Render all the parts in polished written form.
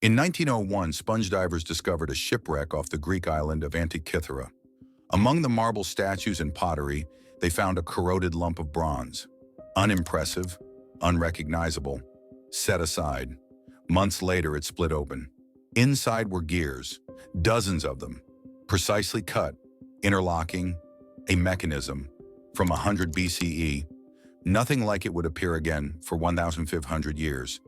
In 1901, sponge divers discovered a shipwreck off the Greek island of Antikythera. Among the marble statues and pottery, they found a corroded lump of bronze. Unimpressive, unrecognizable, set aside. Months later, it split open. Inside were gears, dozens of them, precisely cut, interlocking, a mechanism. From 100 BCE, nothing like it would appear again for 1,500 years.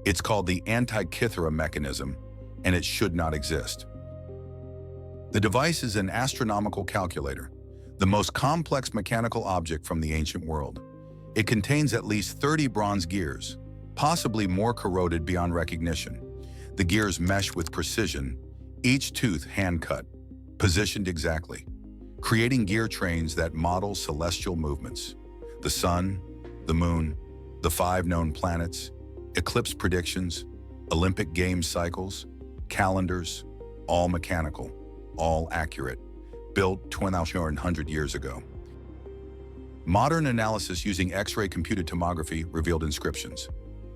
It's called the Antikythera mechanism, and it should not exist. The device is an astronomical calculator, the most complex mechanical object from the ancient world. It contains at least 30 bronze gears, possibly more corroded beyond recognition. The gears mesh with precision, each tooth hand-cut, positioned exactly, creating gear trains that model celestial movements. The sun, the moon, the 5 known planets, eclipse predictions, Olympic Games cycles, calendars, all mechanical, all accurate, built 2,100 years ago. Modern analysis using X-ray computed tomography revealed inscriptions.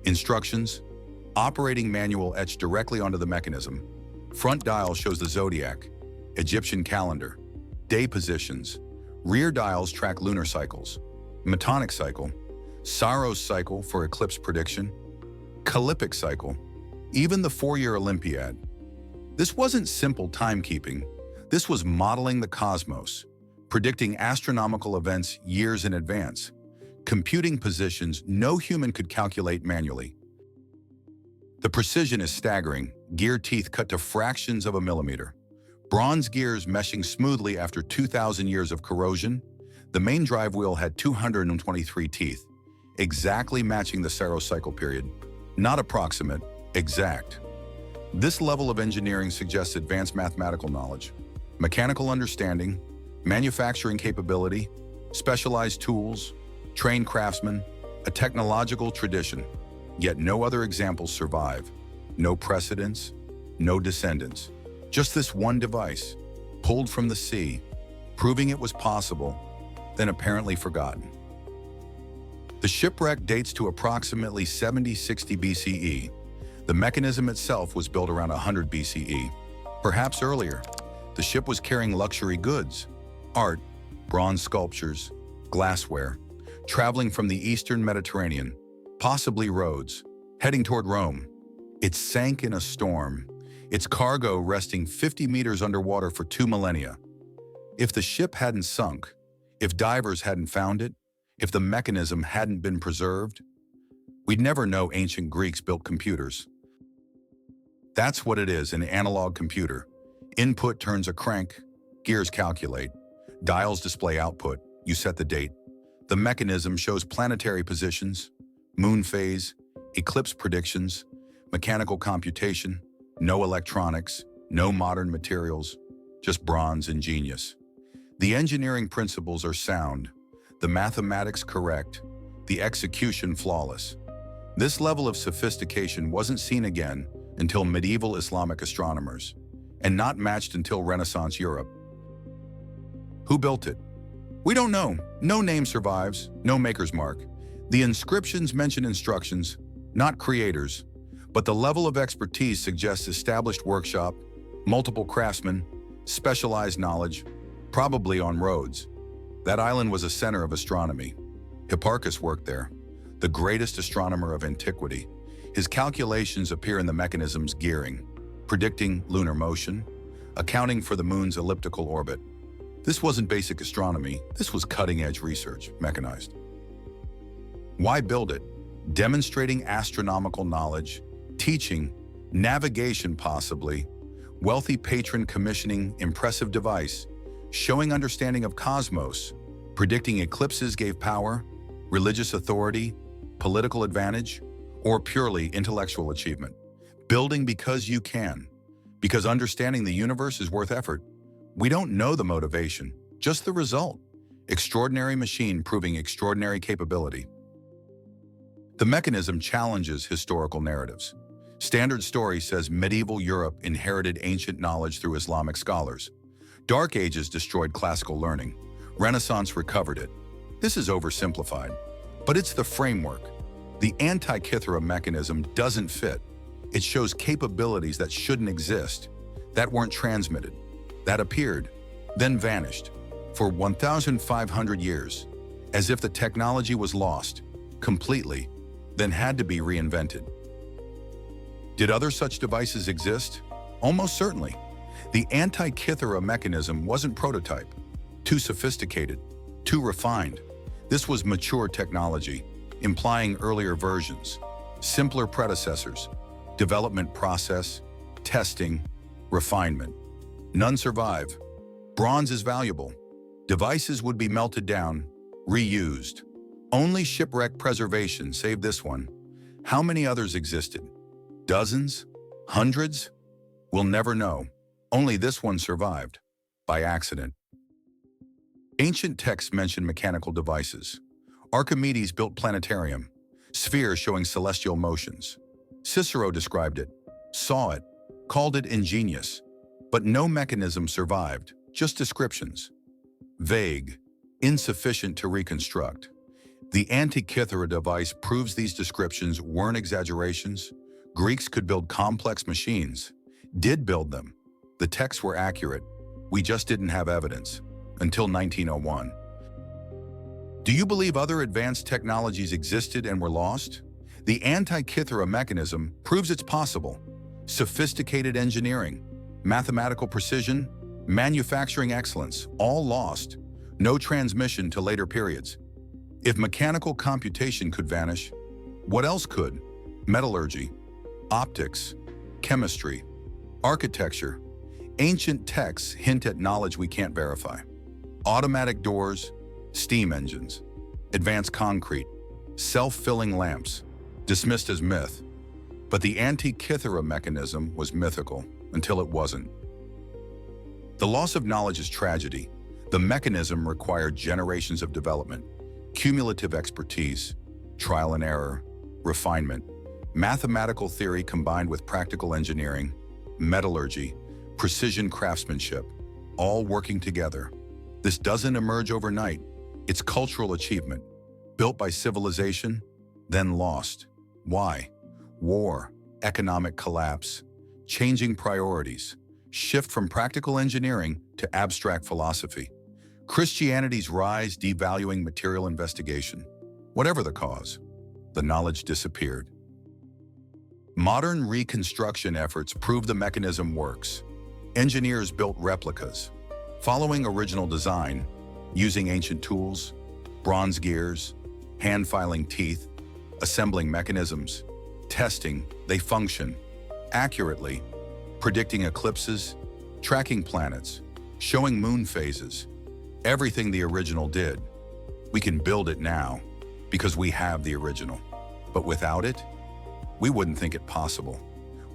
Instructions, operating manual etched directly onto the mechanism. Front dial shows the zodiac, Egyptian calendar, day positions. Rear dials track lunar cycles, Metonic cycle, Saros cycle for eclipse prediction, Ecliptic cycle, even the 4-year Olympiad. This wasn't simple timekeeping. This was modeling the cosmos, predicting astronomical events years in advance, computing positions no human could calculate manually. The precision is staggering, gear teeth cut to fractions of a millimeter. Bronze gears meshing smoothly after 2,000 years of corrosion. The main drive wheel had 223 teeth, exactly matching the Saros cycle period. Not approximate, exact. This level of engineering suggests advanced mathematical knowledge, mechanical understanding, manufacturing capability, specialized tools, trained craftsmen, a technological tradition. Yet no other examples survive. No precedents, no descendants. Just this one device, pulled from the sea, proving it was possible, then apparently forgotten. The shipwreck dates to approximately 70-60 BCE. The mechanism itself was built around 100 BCE. Perhaps earlier, the ship was carrying luxury goods, art, bronze sculptures, glassware, traveling from the eastern Mediterranean, possibly Rhodes, heading toward Rome. It sank in a storm, its cargo resting 50 meters underwater for 2 millennia. If the ship hadn't sunk, if divers hadn't found it, if the mechanism hadn't been preserved, we'd never know ancient Greeks built computers. That's what it is, an analog computer. Input turns a crank, gears calculate, dials display output, you set the date. The mechanism shows planetary positions, moon phase, eclipse predictions, mechanical computation, no electronics, no modern materials, just bronze and genius. The engineering principles are sound, the mathematics correct, the execution flawless. This level of sophistication wasn't seen again until medieval Islamic astronomers, and not matched until Renaissance Europe. Who built it? We don't know. No name survives, no maker's mark. The inscriptions mention instructions, not creators, but the level of expertise suggests established workshop, multiple craftsmen, specialized knowledge, probably on Rhodes. That island was a center of astronomy. Hipparchus worked there, the greatest astronomer of antiquity. His calculations appear in the mechanism's gearing, predicting lunar motion, accounting for the moon's elliptical orbit. This wasn't basic astronomy, this was cutting-edge research, mechanized. Why build it? Demonstrating astronomical knowledge, teaching, navigation possibly, wealthy patron commissioning impressive device, showing understanding of cosmos, predicting eclipses gave power, religious authority, political advantage, or purely intellectual achievement. Building because you can, because understanding the universe is worth effort. We don't know the motivation, just the result. Extraordinary machine proving extraordinary capability. The mechanism challenges historical narratives. Standard story says medieval Europe inherited ancient knowledge through Islamic scholars. Dark Ages destroyed classical learning. Renaissance recovered it. This is oversimplified, but it's the framework. The Antikythera mechanism doesn't fit. It shows capabilities that shouldn't exist, that weren't transmitted, that appeared, then vanished, for 1,500 years, as if the technology was lost, completely, then had to be reinvented. Did other such devices exist? Almost certainly. The Antikythera mechanism wasn't prototype, too sophisticated, too refined. This was mature technology, implying earlier versions, simpler predecessors, development process, testing, refinement. None survive. Bronze is valuable. Devices would be melted down, reused. Only shipwreck preservation saved this one. How many others existed? Dozens? Hundreds? We'll never know. Only this one survived, by accident. Ancient texts mention mechanical devices. Archimedes built planetarium, spheres showing celestial motions. Cicero described it, saw it, called it ingenious. But no mechanism survived, just descriptions. Vague, insufficient to reconstruct. The Antikythera device proves these descriptions weren't exaggerations. Greeks could build complex machines, did build them. The texts were accurate. We just didn't have evidence, until 1901. Do you believe other advanced technologies existed and were lost? The Antikythera mechanism proves it's possible. Sophisticated engineering, mathematical precision, manufacturing excellence, all lost. No transmission to later periods. If mechanical computation could vanish, what else could? Metallurgy, optics, chemistry, architecture. Ancient texts hint at knowledge we can't verify. Automatic doors, steam engines, advanced concrete, self-filling lamps, dismissed as myth. But the Antikythera mechanism was mythical until it wasn't. The loss of knowledge is tragedy. The mechanism required generations of development, cumulative expertise, trial and error, refinement, mathematical theory combined with practical engineering, metallurgy, precision craftsmanship, all working together. This doesn't emerge overnight. It's cultural achievement, built by civilization, then lost. Why? War, economic collapse, changing priorities, shift from practical engineering to abstract philosophy. Christianity's rise devaluing material investigation. Whatever the cause, the knowledge disappeared. Modern reconstruction efforts prove the mechanism works. Engineers built replicas, following original design, using ancient tools, bronze gears, hand-filing teeth, assembling mechanisms, testing, they function accurately, predicting eclipses, tracking planets, showing moon phases, everything the original did. We can build it now because we have the original. But without it, we wouldn't think it possible.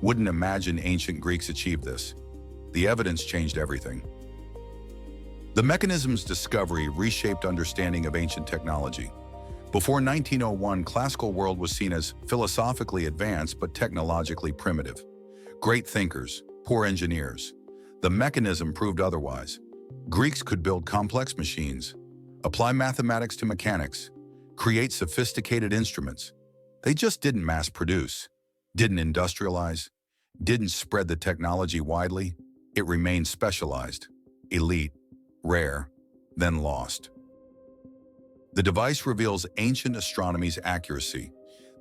Wouldn't imagine ancient Greeks achieved this. The evidence changed everything. The mechanism's discovery reshaped understanding of ancient technology. Before 1901, classical world was seen as philosophically advanced but technologically primitive. Great thinkers, poor engineers. The mechanism proved otherwise. Greeks could build complex machines, apply mathematics to mechanics, create sophisticated instruments. They just didn't mass produce, didn't industrialize, didn't spread the technology widely. It remained specialized, elite, rare, then lost. The device reveals ancient astronomy's accuracy.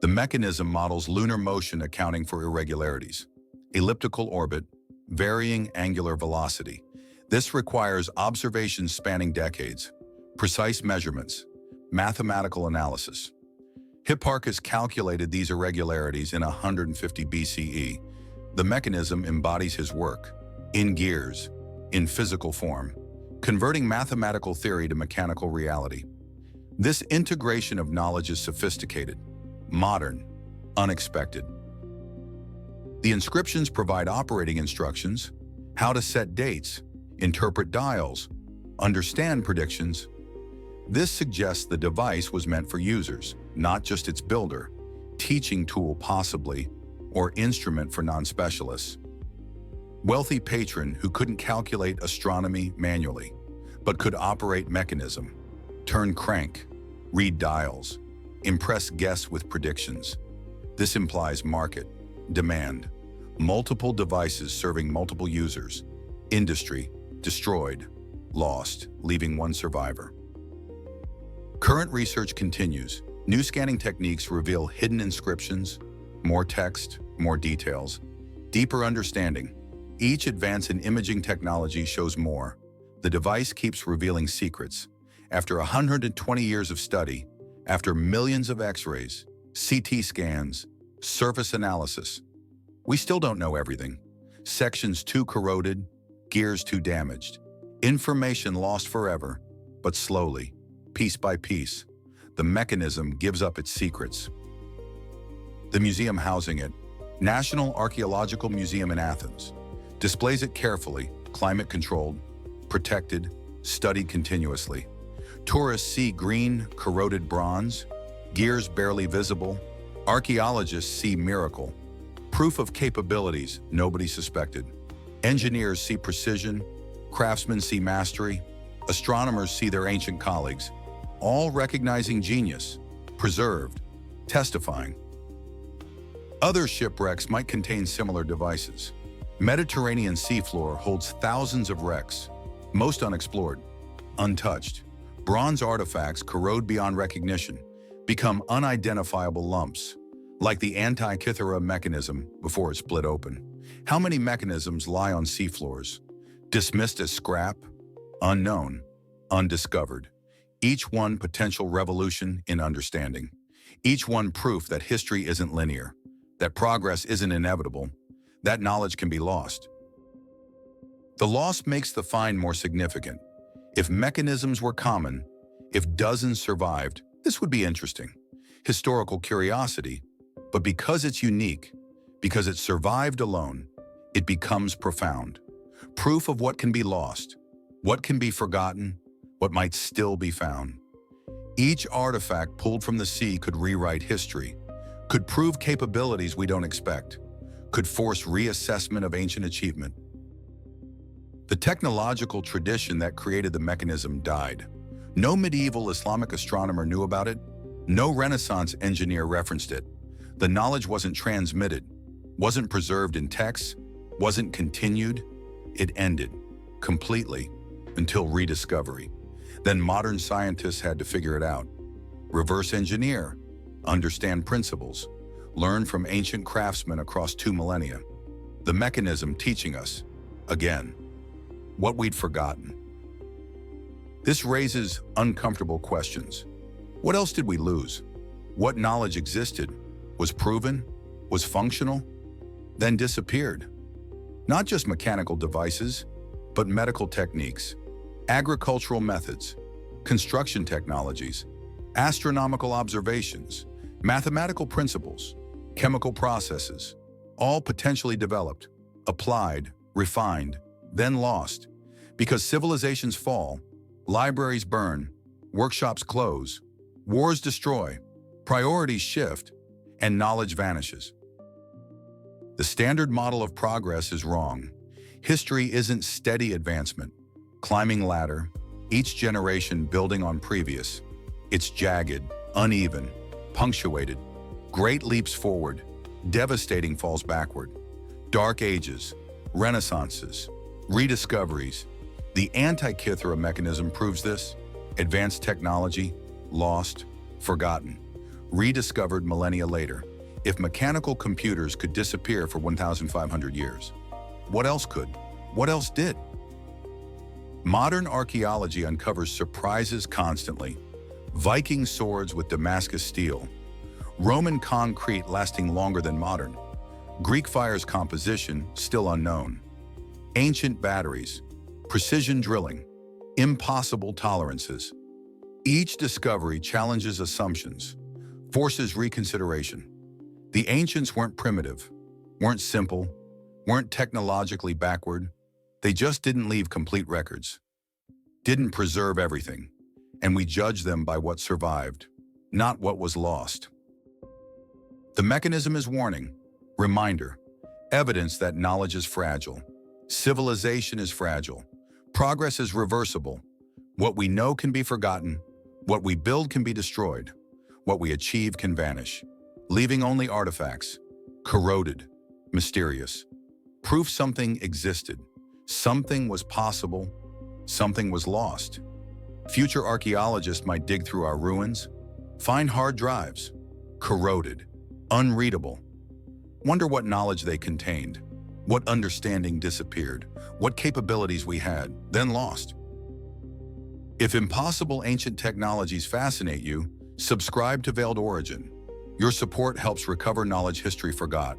The mechanism models lunar motion accounting for irregularities, elliptical orbit, varying angular velocity. This requires observations spanning decades, precise measurements, mathematical analysis. Hipparchus calculated these irregularities in 150 BCE. The mechanism embodies his work, in gears, in physical form, converting mathematical theory to mechanical reality. This integration of knowledge is sophisticated, modern, unexpected. The inscriptions provide operating instructions, how to set dates, interpret dials, understand predictions. This suggests the device was meant for users, not just its builder, teaching tool possibly, or instrument for non-specialists. Wealthy patron who couldn't calculate astronomy manually, but could operate mechanism, turn crank, read dials, impress guests with predictions. This implies market, demand, Multiple devices serving multiple users. Industry, destroyed, lost, leaving one survivor. Current research continues. New scanning techniques reveal hidden inscriptions, more text, more details, deeper understanding. Each advance in imaging technology shows more. The device keeps revealing secrets. After 120 years of study, after millions of X-rays, CT scans, surface analysis, we still don't know everything. Sections too corroded, gears too damaged. Information lost forever, but slowly, piece by piece, the mechanism gives up its secrets. The museum housing it, National Archaeological Museum in Athens, displays it carefully, climate-controlled, protected, studied continuously. Tourists see green, corroded bronze, gears barely visible. Archaeologists see miracle, proof of capabilities nobody suspected. Engineers see precision, craftsmen see mastery, astronomers see their ancient colleagues, all recognizing genius, preserved, testifying. Other shipwrecks might contain similar devices. Mediterranean seafloor holds thousands of wrecks, most unexplored, untouched. Bronze artifacts corrode beyond recognition, become unidentifiable lumps, like the Antikythera mechanism before it split open. How many mechanisms lie on seafloors, dismissed as scrap, unknown, undiscovered? Each one potential revolution in understanding. Each one proof that history isn't linear, that progress isn't inevitable, that knowledge can be lost. The loss makes the find more significant. If mechanisms were common, if dozens survived, this would be interesting. Historical curiosity, but because it's unique, because it survived alone, it becomes profound. Proof of what can be lost, what can be forgotten, what might still be found. Each artifact pulled from the sea could rewrite history, could prove capabilities we don't expect, could force reassessment of ancient achievement. The technological tradition that created the mechanism died. No medieval Islamic astronomer knew about it. No Renaissance engineer referenced it. The knowledge wasn't transmitted, wasn't preserved in texts, wasn't continued. It ended, completely, until rediscovery. Then modern scientists had to figure it out. Reverse engineer, understand principles, learn from ancient craftsmen across 2 millennia. The mechanism teaching us, again, what we'd forgotten. This raises uncomfortable questions. What else did we lose? What knowledge existed, was proven, was functional, then disappeared? Not just mechanical devices, but medical techniques, agricultural methods, construction technologies, astronomical observations, mathematical principles, chemical processes, all potentially developed, applied, refined, then lost. Because civilizations fall, libraries burn, workshops close, wars destroy, priorities shift, and knowledge vanishes. The standard model of progress is wrong. History isn't steady advancement, climbing ladder, each generation building on previous. It's jagged, uneven, punctuated, great leaps forward, devastating falls backward. Dark ages, renaissances, rediscoveries. The Antikythera mechanism proves this. Advanced technology, lost, forgotten, rediscovered millennia later. If mechanical computers could disappear for 1,500 years, what else could? What else did? Modern archaeology uncovers surprises constantly. Viking swords with Damascus steel, Roman concrete lasting longer than modern, Greek fire's composition still unknown, ancient batteries, precision drilling, impossible tolerances. Each discovery challenges assumptions, forces reconsideration. The ancients weren't primitive, weren't simple, weren't technologically backward. They just didn't leave complete records, didn't preserve everything, and we judge them by what survived, not what was lost. The mechanism is warning, reminder, evidence that knowledge is fragile, civilization is fragile, progress is reversible. What we know can be forgotten, what we build can be destroyed, what we achieve can vanish, leaving only artifacts, corroded, Mysterious. Proof something existed. Something was possible. Something was lost. Future archaeologists might dig through our ruins, find hard drives, corroded, unreadable. Wonder what knowledge they contained, what understanding disappeared, what capabilities we had, then lost. If impossible ancient technologies fascinate you, subscribe to Veiled Origin. Your support helps recover knowledge history forgot.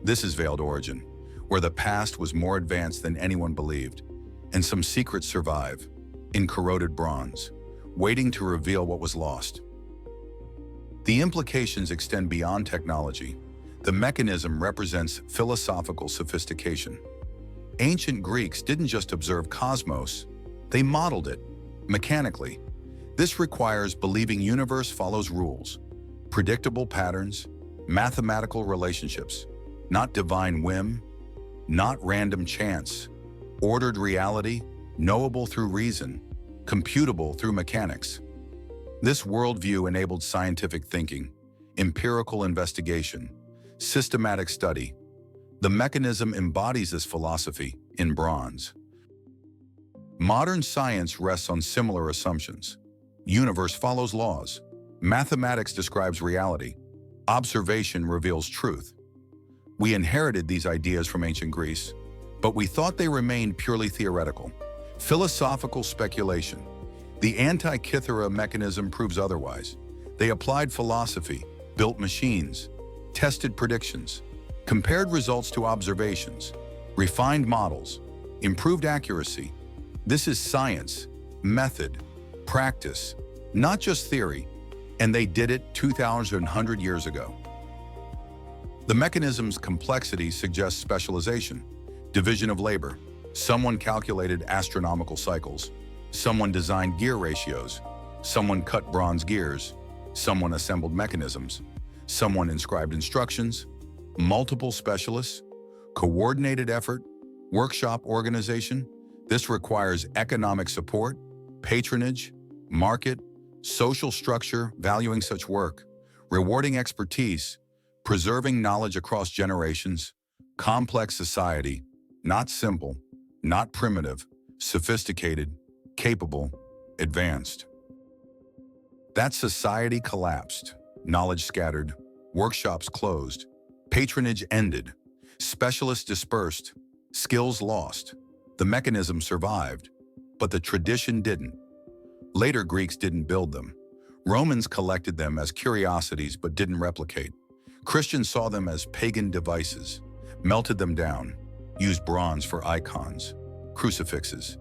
This is Veiled Origin, where the past was more advanced than anyone believed, and some secrets survive in corroded bronze, waiting to reveal what was lost. The implications extend beyond technology. The mechanism represents philosophical sophistication. Ancient Greeks didn't just observe cosmos, they modeled it mechanically. This requires believing universe follows rules, predictable patterns, mathematical relationships, not divine whim, not random chance, ordered reality, knowable through reason, computable through mechanics. This worldview enabled scientific thinking, empirical investigation, systematic study. The mechanism embodies this philosophy in bronze. Modern science rests on similar assumptions. Universe follows laws. Mathematics describes reality. Observation reveals truth. We inherited these ideas from ancient Greece, but we thought they remained purely theoretical. Philosophical speculation. The Antikythera mechanism proves otherwise. They applied philosophy, built machines, tested predictions, compared results to observations, refined models, improved accuracy. This is science, method, practice, not just theory, and they did it 2,100 years ago. The mechanism's complexity suggests specialization, division of labor. Someone calculated astronomical cycles, someone designed gear ratios, someone cut bronze gears, someone assembled mechanisms, someone inscribed instructions, multiple specialists, coordinated effort, workshop organization. This requires economic support, patronage, market, social structure valuing such work, rewarding expertise, preserving knowledge across generations, complex society, not simple, not primitive, sophisticated, capable, advanced. That society collapsed, knowledge scattered, workshops closed, patronage ended, specialists dispersed, skills lost. The mechanism survived, but the tradition didn't. Later Greeks didn't build them. Romans collected them as curiosities but didn't replicate. Christians saw them as pagan devices, melted them down, used bronze for icons, crucifixes.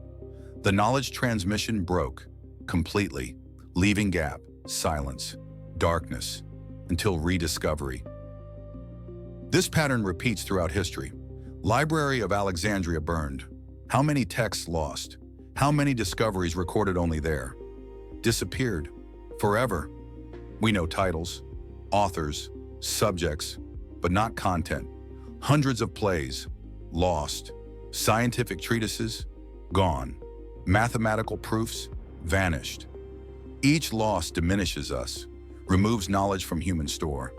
The knowledge transmission broke completely, leaving gap, silence, darkness, until rediscovery. This pattern repeats throughout history. Library of Alexandria burned. How many texts lost? How many discoveries recorded only there? Disappeared. Forever. We know titles, authors, subjects, but not content. Hundreds of plays, lost. Scientific treatises, gone. Mathematical proofs, vanished. Each loss diminishes us, removes knowledge from human store,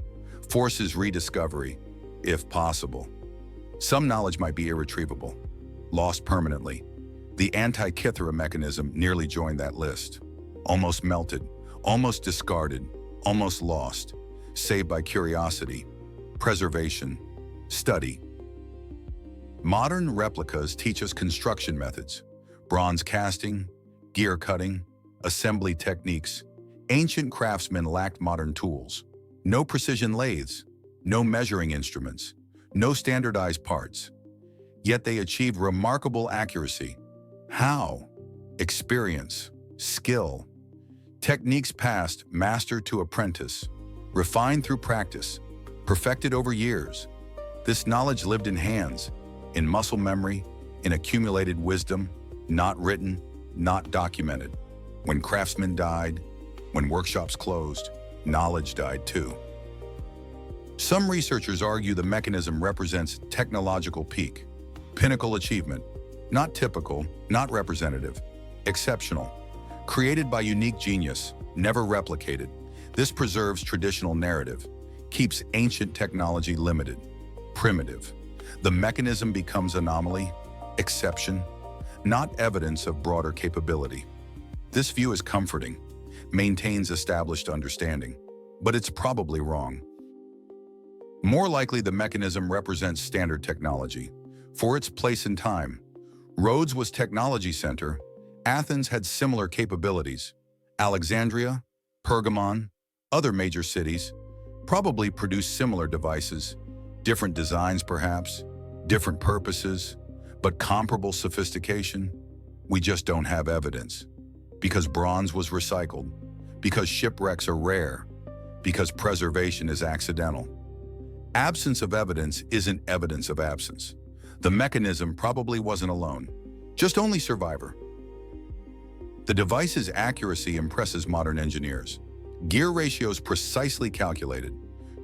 forces rediscovery, if possible. Some knowledge might be irretrievable, lost permanently. The Antikythera mechanism nearly joined that list. Almost melted, almost discarded, almost lost, saved by curiosity, preservation, study. Modern replicas teach us construction methods, bronze casting, gear cutting, assembly techniques. Ancient craftsmen lacked modern tools. No precision lathes, no measuring instruments, no standardized parts. Yet they achieved remarkable accuracy. How? Experience, skill. Techniques passed master to apprentice, refined through practice, perfected over years. This knowledge lived in hands, in muscle memory, in accumulated wisdom, not written, not documented. When craftsmen died, when workshops closed, knowledge died too. Some researchers argue the mechanism represents technological peak, pinnacle achievement, not typical, not representative, exceptional, created by unique genius, never replicated. This preserves traditional narrative, keeps ancient technology limited, primitive. The mechanism becomes anomaly, exception, not evidence of broader capability. This view is comforting, maintains established understanding, but it's probably wrong. More likely, the mechanism represents standard technology. For its place in time, Rhodes was technology center, Athens had similar capabilities. Alexandria, Pergamon, other major cities probably produced similar devices, different designs perhaps, different purposes, but comparable sophistication. We just don't have evidence. Because bronze was recycled, because shipwrecks are rare, because preservation is accidental. Absence of evidence isn't evidence of absence. The mechanism probably wasn't alone, just only survivor. The device's accuracy impresses modern engineers. Gear ratios precisely calculated,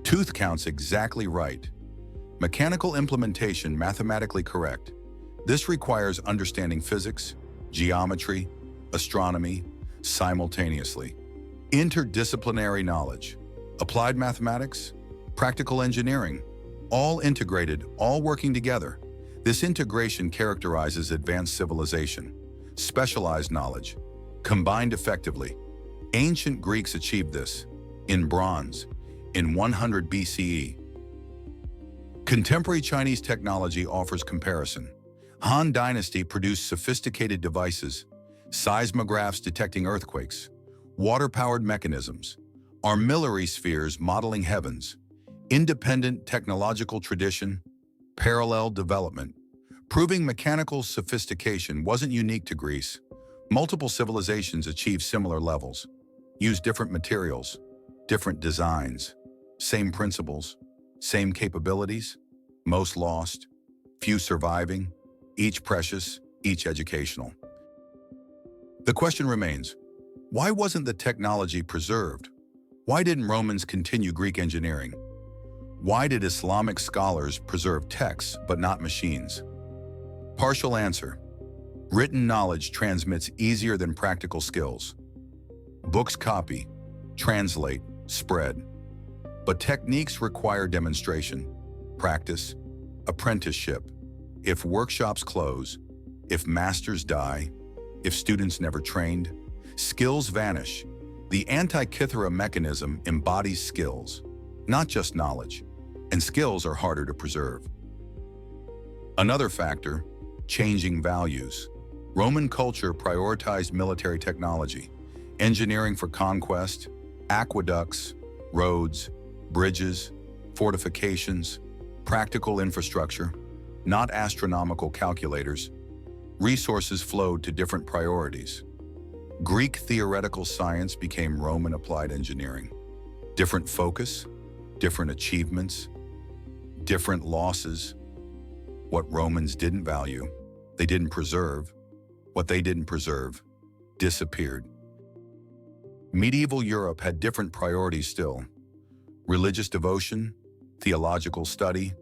tooth counts exactly right, mechanical implementation mathematically correct. This requires understanding physics, geometry, astronomy simultaneously. Interdisciplinary knowledge, applied mathematics, practical engineering, all integrated, all working together. This integration characterizes advanced civilization, specialized knowledge, combined effectively. Ancient Greeks achieved this, in bronze, in 100 BCE. Contemporary Chinese technology offers comparison. Han Dynasty produced sophisticated devices, seismographs detecting earthquakes, water-powered mechanisms, armillary spheres modeling heavens, independent technological tradition, parallel development, proving mechanical sophistication wasn't unique to Greece. Multiple civilizations achieved similar levels, used different materials, different designs, same principles, same capabilities, most lost, few surviving, each precious, each educational. The question remains, why wasn't the technology preserved? Why didn't Romans continue Greek engineering? Why did Islamic scholars preserve texts but not machines? Partial answer. Written knowledge transmits easier than practical skills. Books copy, translate, spread. But techniques require demonstration, practice, apprenticeship. If workshops close, if masters die, if students never trained, skills vanish. The Antikythera mechanism embodies skills, not just knowledge, and skills are harder to preserve. Another factor, changing values. Roman culture prioritized military technology, engineering for conquest, aqueducts, roads, bridges, fortifications, practical infrastructure, not astronomical calculators. Resources flowed to different priorities. Greek theoretical science became Roman applied engineering. Different focus, different achievements, different losses. What Romans didn't value, they didn't preserve. What they didn't preserve disappeared. Medieval Europe had different priorities still. Religious devotion, theological study,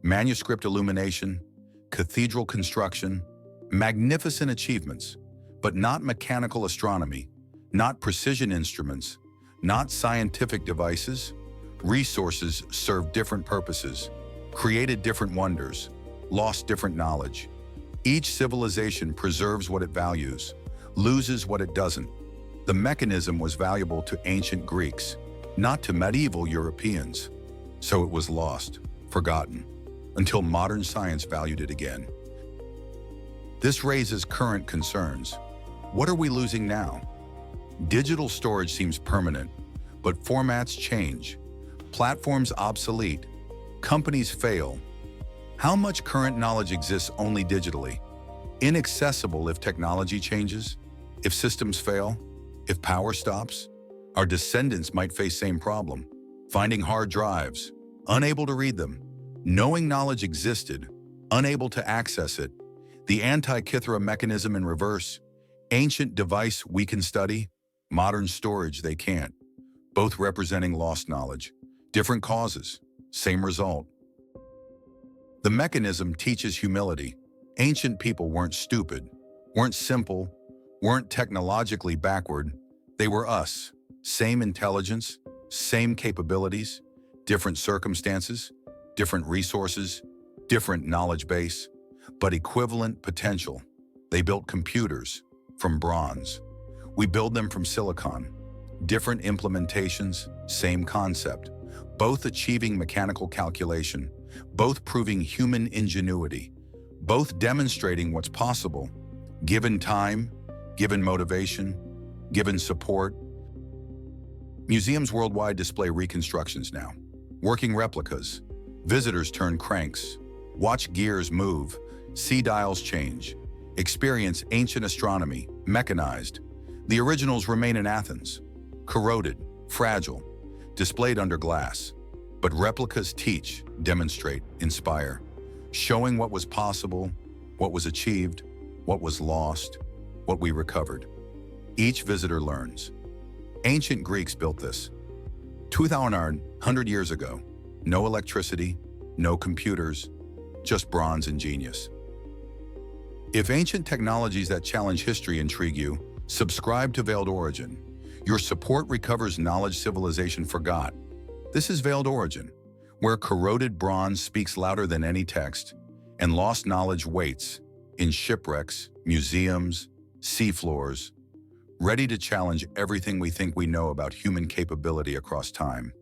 manuscript illumination, cathedral construction, magnificent achievements, but not mechanical astronomy, not precision instruments, not scientific devices. Resources served different purposes, created different wonders, lost different knowledge. Each civilization preserves what it values, loses what it doesn't. The mechanism was valuable to ancient Greeks, not to medieval Europeans. So it was lost, forgotten, until modern science valued it again. This raises current concerns. What are we losing now? Digital storage seems permanent, but formats change. Platforms obsolete. Companies fail. How much current knowledge exists only digitally? Inaccessible if technology changes? If systems fail? If power stops? Our descendants might face same problem. Finding hard drives, unable to read them. Knowing knowledge existed, unable to access it. The Antikythera mechanism in reverse. Ancient device we can study, modern storage they can't. Both representing lost knowledge. Different causes, same result. The mechanism teaches humility. Ancient people weren't stupid, weren't simple, weren't technologically backward. They were us. Same intelligence, same capabilities, different circumstances, different resources, different knowledge base, but equivalent potential. They built computers from bronze. We build them from silicon. Different implementations, same concept. Both achieving mechanical calculation, both proving human ingenuity, both demonstrating what's possible, given time, given motivation, given support. Museums worldwide display reconstructions now. Working replicas. Visitors turn cranks. Watch gears move. See dials change. Experience ancient astronomy, mechanized. The originals remain in Athens. Corroded, fragile, displayed under glass. But replicas teach, demonstrate, inspire, showing what was possible, what was achieved, what was lost, what we recovered. Each visitor learns. Ancient Greeks built this. 2,100 years ago. No electricity, no computers, just bronze and genius. If ancient technologies that challenge history intrigue you, subscribe to Veiled Origin. Your support recovers knowledge civilization forgot. This is Veiled Origin, where corroded bronze speaks louder than any text, and lost knowledge waits in shipwrecks, museums, seafloors, ready to challenge everything we think we know about human capability across time.